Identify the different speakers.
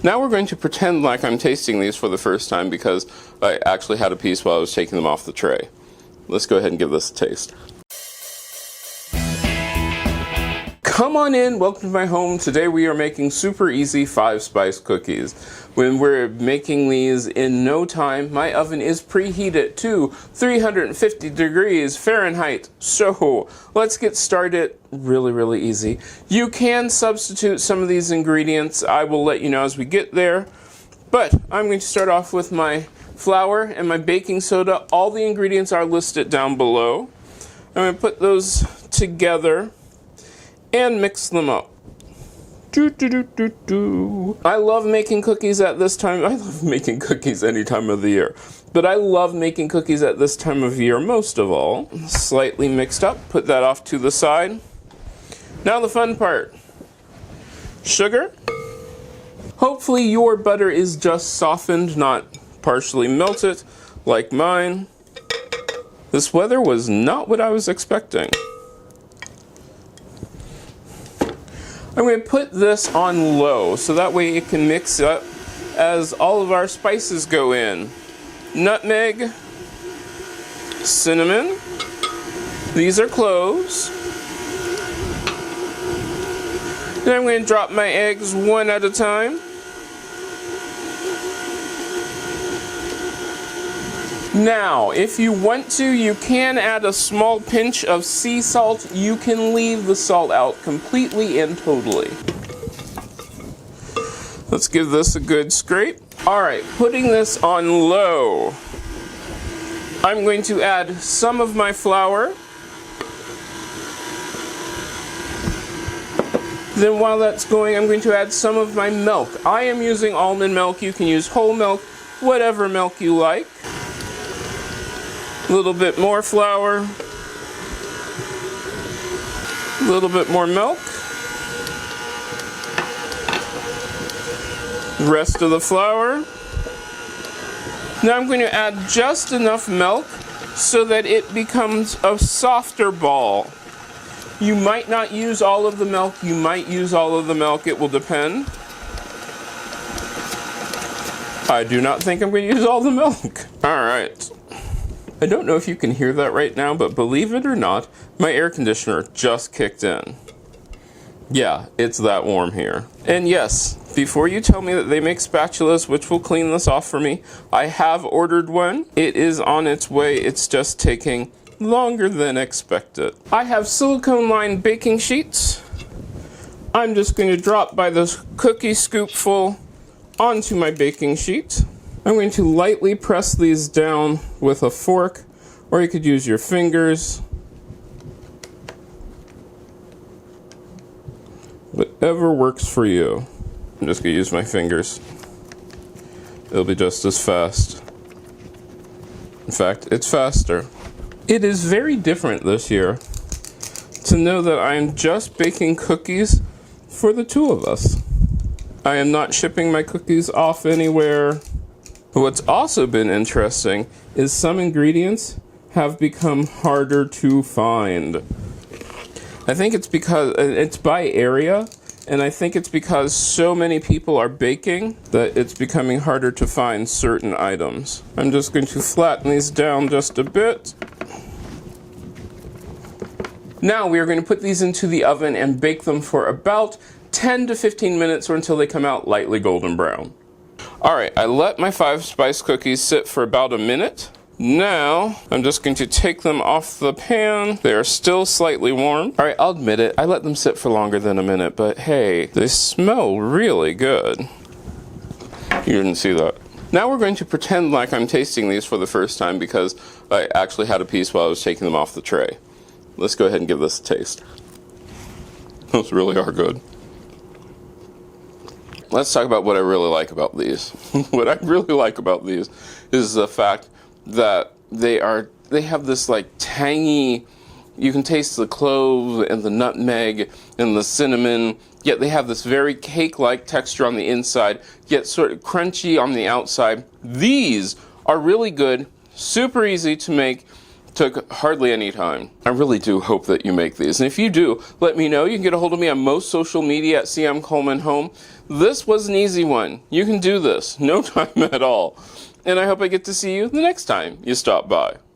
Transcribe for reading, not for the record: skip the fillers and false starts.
Speaker 1: Now we're going to pretend like I'm tasting these for the first time because I actually had a piece while I was taking them off the tray. Let's go ahead and give this a taste. Come on in, welcome to my home. Today we are making super easy 5-spice cookies. When we're making these in no time, my oven is preheated to 350 degrees Fahrenheit. So let's get started really easy. You can substitute some of these ingredients. I will let you know as we get there. But I'm going to start off with my flour and my baking soda. All the ingredients are listed down below. I'm going to put those together and mix them up. I love making cookies at this time. I love making cookies any time of the year. But I love making cookies at this time of year most of all. Slightly mixed up. Put that off to the side. Now the fun part. Sugar. Hopefully your butter is just softened, not partially melted like mine. This weather was not what I was expecting. I'm going to put this on low so that way it can mix up as all of our spices go in. Nutmeg, cinnamon, these are cloves. Then I'm going to drop my eggs one at a time. Now, if you want to, you can add a small pinch of sea salt. You can leave the salt out completely and totally. Let's give this a good scrape. Alright, putting this on low. I'm going to add some of my flour. Then while that's going, I'm going to add some of my milk. I am using almond milk. You can use whole milk, whatever milk you like. A little bit more flour, a little bit more milk, the rest of the flour. Now I'm going to add just enough milk so that it becomes a softer ball. You might not use all of the milk, you might use all of the milk, it will depend. I do not think I'm going to use all the milk. Alright. I don't know if you can hear that right now, but believe it or not, my air conditioner just kicked in. Yeah, it's that warm here. And yes, before you tell me that they make spatulas which will clean this off for me, I have ordered one. It is on its way. It's just taking longer than expected. I have silicone-lined baking sheets. I'm just going to drop by this cookie scoopful onto my baking sheet. I'm going to lightly press these down with a fork, or you could use your fingers. Whatever works for you. I'm just going to use my fingers. It'll be just as fast. In fact, it's faster. It is very different this year to know that I am just baking cookies for the two of us. I am not shipping my cookies off anywhere. What's also been interesting is some ingredients have become harder to find. I think it's because it's by area, and I think it's because so many people are baking that it's becoming harder to find certain items. I'm just going to flatten these down just a bit. Now we are going to put these into the oven and bake them for about 10 to 15 minutes or until they come out lightly golden brown. Alright, I let my 5-spice cookies sit for about a minute. Now, I'm just going to take them off the pan. They are still slightly warm. Alright, I'll admit it, I let them sit for longer than a minute, but hey, they smell really good. You didn't see that. Now we're going to pretend like I'm tasting these for the first time because I actually had a piece while I was taking them off the tray. Let's go ahead and give this a taste. Those really are good. Let's talk about what I really like about these. What I really like about these is the fact that they have this like tangy, you can taste the clove and the nutmeg and the cinnamon, yet they have this very cake-like texture on the inside, yet sort of crunchy on the outside. These are really good, super easy to make, Took hardly any time. I really do hope that you make these. And if you do, let me know. You can get a hold of me on most social media at CM Coleman Home. This was an easy one. You can do this. No time at all. And I hope I get to see you the next time you stop by.